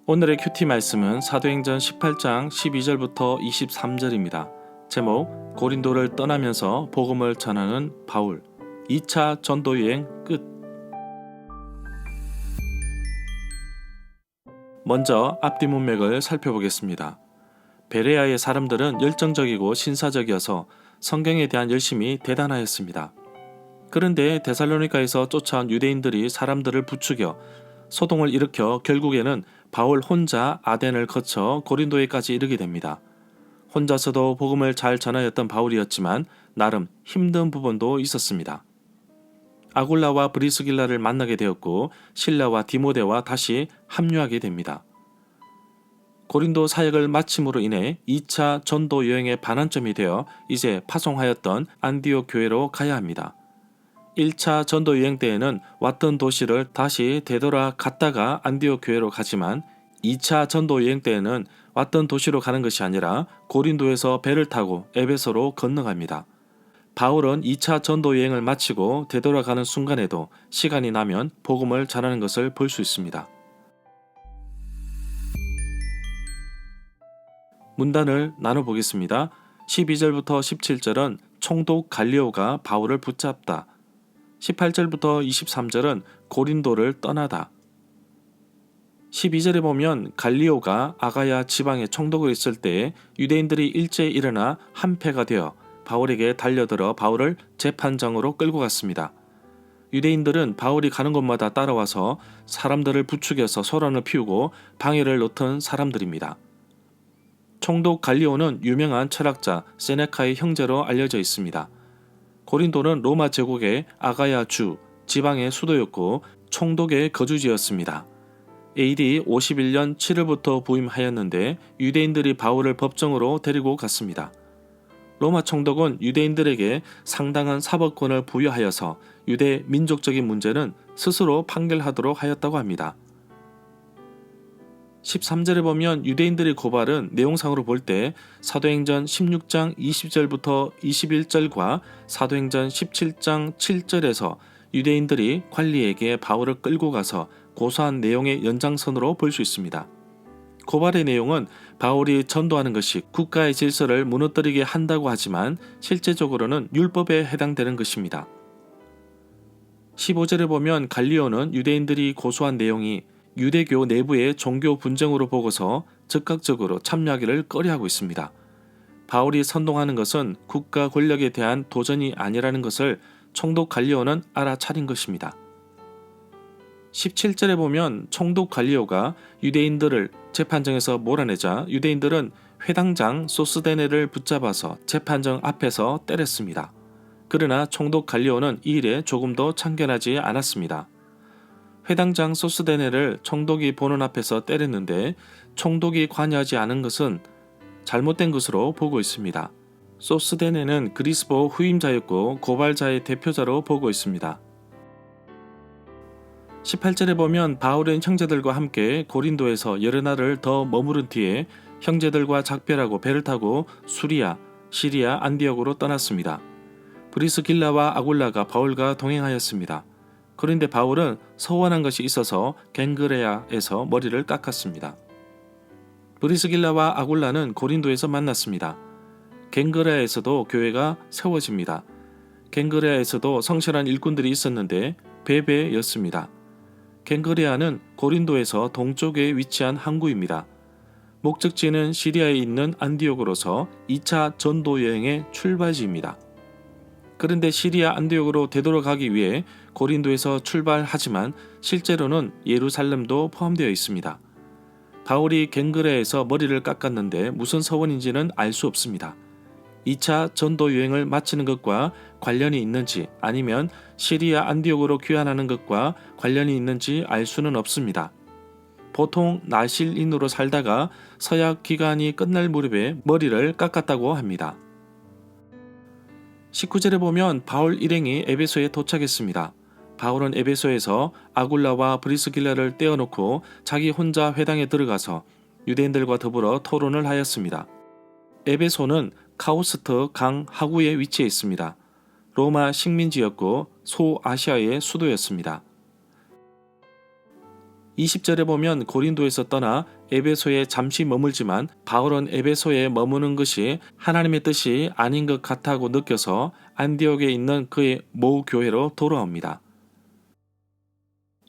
오늘의 큐티 말씀은 사도행전 18장 12절부터 23절입니다. 제목 고린도를 떠나면서 복음을 전하는 바울 2차 전도여행 끝. 먼저 앞뒤 문맥을 살펴보겠습니다. 베레아의 사람들은 열정적이고 신사적이어서 성경에 대한 열심이 대단하였습니다. 그런데 데살로니가에서 쫓아온 유대인들이 사람들을 부추겨 소동을 일으켜 결국에는 바울 혼자 아덴을 거쳐 고린도에까지 이르게 됩니다. 혼자서도 복음을 잘 전하였던 바울이었지만 나름 힘든 부분도 있었습니다. 아굴라와 브리스길라를 만나게 되었고 실라와 디모데와 다시 합류하게 됩니다. 고린도 사역을 마침으로 인해 2차 전도 여행의 반환점이 되어 이제 파송하였던 안디옥 교회로 가야 합니다. 1차 전도 여행 때에는 왔던 도시를 다시 되돌아 갔다가 안디옥 교회로 가지만 2차 전도 여행 때에는 왔던 도시로 가는 것이 아니라 고린도에서 배를 타고 에베소로 건너갑니다. 바울은 2차 전도 여행을 마치고 되돌아가는 순간에도 시간이 나면 복음을 전하는 것을 볼 수 있습니다. 문단을 나눠보겠습니다. 12절부터 17절은 총독 갈리오가 바울을 붙잡다. 18절부터 23절은 고린도를 떠나다. 12절에 보면 갈리오가 아가야 지방의 총독으로 있을 때에 유대인들이 일제히 일어나 한패가 되어 바울에게 달려들어 바울을 재판장으로 끌고 갔습니다. 유대인들은 바울이 가는 곳마다 따라와서 사람들을 부추겨서 소란을 피우고 방해를 놓던 사람들입니다. 총독 갈리오는 유명한 철학자 세네카의 형제로 알려져 있습니다. 고린도는 로마 제국의 아가야 주 지방의 수도였고 총독의 거주지였습니다. AD 51년 7월부터 부임하였는데 유대인들이 바울을 법정으로 데리고 갔습니다. 로마 총독은 유대인들에게 상당한 사법권을 부여하여서 유대 민족적인 문제는 스스로 판결하도록 하였다고 합니다. 13절에 보면 유대인들의 고발은 내용상으로 볼 때 사도행전 16장 20절부터 21절과 사도행전 17장 7절에서 유대인들이 관리에게 바울을 끌고 가서 고소한 내용의 연장선으로 볼 수 있습니다. 고발의 내용은 바울이 전도하는 것이 국가의 질서를 무너뜨리게 한다고 하지만 실제적으로는 율법에 해당되는 것입니다. 15절에 보면 갈리오는 유대인들이 고소한 내용이 유대교 내부의 종교 분쟁으로 보고서 즉각적으로 참여하기를 꺼려하고 있습니다. 바울이 선동하는 것은 국가 권력에 대한 도전이 아니라는 것을 총독 갈리오는 알아차린 것입니다. 17절에 보면 총독 갈리오가 유대인들을 재판정에서 몰아내자 유대인들은 회당장 소스데네를 붙잡아서 재판정 앞에서 때렸습니다. 그러나 총독 갈리오는 이 일에 조금도 참견하지 않았습니다. 회당장 소스데네를 총독이 보는 앞에서 때렸는데 총독이 관여하지 않은 것은 잘못된 것으로 보고 있습니다. 소스데네는 그리스보 후임자였고 고발자의 대표자로 보고 있습니다. 18절에 보면 바울은 형제들과 함께 고린도에서 여러 날을 더 머무른 뒤에 형제들과 작별하고 배를 타고 수리아, 시리아 안디옥으로 떠났습니다. 브리스길라와 아굴라가 바울과 동행하였습니다. 그런데 바울은 서원한 것이 있어서 겐그레아에서 머리를 깎았습니다. 브리스길라와 아굴라는 고린도에서 만났습니다. 겐그레아에서도 교회가 세워집니다. 겐그레아에서도 성실한 일꾼들이 있었는데 베베였습니다. 겐그레아는 고린도에서 동쪽에 위치한 항구입니다. 목적지는 시리아에 있는 안디옥으로서 2차 전도 여행의 출발지입니다. 그런데 시리아 안디옥으로 되돌아가기 위해 고린도에서 출발하지만 실제로는 예루살렘도 포함되어 있습니다. 바울이 겐그레에서 머리를 깎았는데 무슨 서원인지는 알 수 없습니다. 2차 전도 여행을 마치는 것과 관련이 있는지 아니면 시리아 안디옥으로 귀환하는 것과 관련이 있는지 알 수는 없습니다. 보통 나실인으로 살다가 서약 기간이 끝날 무렵에 머리를 깎았다고 합니다. 19절에 보면 바울 일행이 에베소에 도착했습니다. 바울은 에베소에서 아굴라와 브리스길라를 떼어놓고 자기 혼자 회당에 들어가서 유대인들과 더불어 토론을 하였습니다. 에베소는 카우스트 강 하구에 위치해 있습니다. 로마 식민지였고 소아시아의 수도였습니다. 20절에 보면 고린도에서 떠나 에베소에 잠시 머물지만 바울은 에베소에 머무는 것이 하나님의 뜻이 아닌 것 같다고 느껴서 안디옥에 있는 그의 모 교회로 돌아옵니다.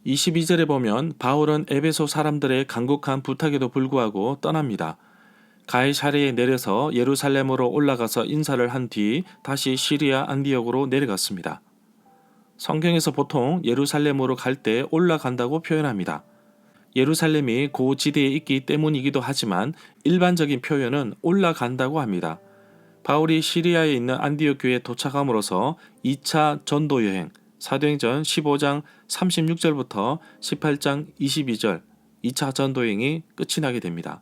22절에 보면 바울은 에베소 사람들의 간곡한 부탁에도 불구하고 떠납니다. 가이사랴에 내려서 예루살렘으로 올라가서 인사를 한 뒤 다시 시리아 안디옥으로 내려갔습니다. 성경에서 보통 예루살렘으로 갈 때 올라간다고 표현합니다. 예루살렘이 고지대에 있기 때문이기도 하지만 일반적인 표현은 올라간다고 합니다. 바울이 시리아에 있는 안디옥 교회에 도착함으로써 2차 전도 여행, 사도행전 15장 36절부터 18장 22절 2차 전도 여행이 끝이 나게 됩니다.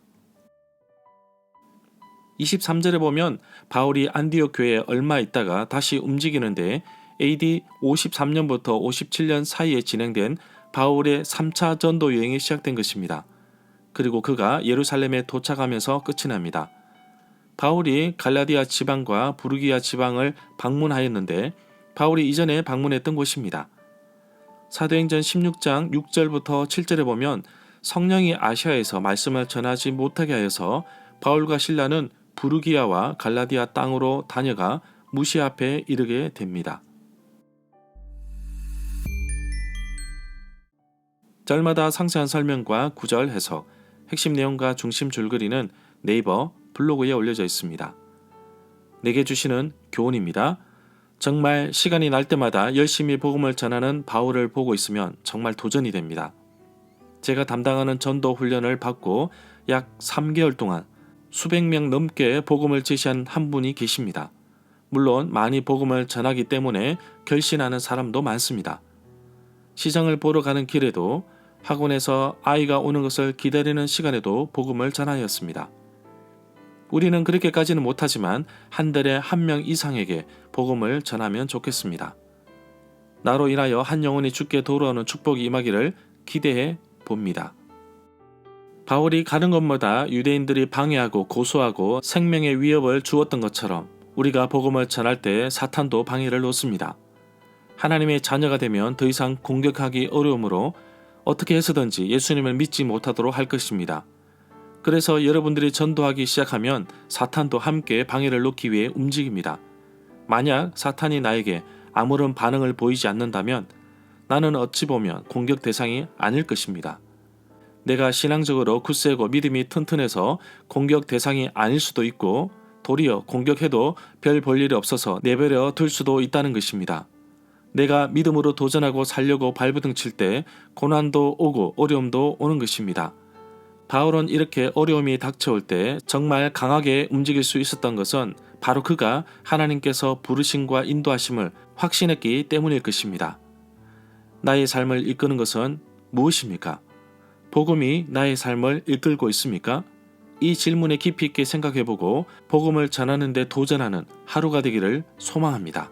23절에 보면 바울이 안디옥 교회에 얼마 있다가 다시 움직이는데 AD 53년부터 57년 사이에 진행된 바울의 3차 전도 여행이 시작된 것입니다. 그리고 그가 예루살렘에 도착하면서 끝이 납니다. 바울이 갈라디아 지방과 부르기아 지방을 방문하였는데 바울이 이전에 방문했던 곳입니다. 사도행전 16장 6절부터 7절에 보면 성령이 아시아에서 말씀을 전하지 못하게 하여서 바울과 실라는 부르기아와 갈라디아 땅으로 다녀가 무시아 앞에 이르게 됩니다. 절마다 상세한 설명과 구절 해석, 핵심 내용과 중심 줄거리는 네이버 블로그에 올려져 있습니다. 내게 주시는 교훈입니다. 정말 시간이 날 때마다 열심히 복음을 전하는 바울을 보고 있으면 정말 도전이 됩니다. 제가 담당하는 전도 훈련을 받고 약 3개월 동안 수백 명 넘게 복음을 제시한 한 분이 계십니다. 물론 많이 복음을 전하기 때문에 결신하는 사람도 많습니다. 시장을 보러 가는 길에도 학원에서 아이가 오는 것을 기다리는 시간에도 복음을 전하였습니다. 우리는 그렇게까지는 못하지만 한 달에 1명 이상에게 복음을 전하면 좋겠습니다. 나로 인하여 한 영혼이 주께 돌아오는 축복이 임하기를 기대해 봅니다. 바울이 가는 곳마다 유대인들이 방해하고 고소하고 생명의 위협을 주었던 것처럼 우리가 복음을 전할 때 사탄도 방해를 놓습니다. 하나님의 자녀가 되면 더 이상 공격하기 어려우므로 어떻게 해서든지 예수님을 믿지 못하도록 할 것입니다. 그래서 여러분들이 전도하기 시작하면 사탄도 함께 방해를 놓기 위해 움직입니다. 만약 사탄이 나에게 아무런 반응을 보이지 않는다면 나는 어찌 보면 공격 대상이 아닐 것입니다. 내가 신앙적으로 굳세고 믿음이 튼튼해서 공격 대상이 아닐 수도 있고 도리어 공격해도 별 볼 일이 없어서 내버려 둘 수도 있다는 것입니다. 내가 믿음으로 도전하고 살려고 발버둥 칠 때 고난도 오고 어려움도 오는 것입니다. 바울은 이렇게 어려움이 닥쳐올 때 정말 강하게 움직일 수 있었던 것은 바로 그가 하나님께서 부르심과 인도하심을 확신했기 때문일 것입니다. 나의 삶을 이끄는 것은 무엇입니까? 복음이 나의 삶을 이끌고 있습니까? 이 질문에 깊이 있게 생각해보고 복음을 전하는 데 도전하는 하루가 되기를 소망합니다.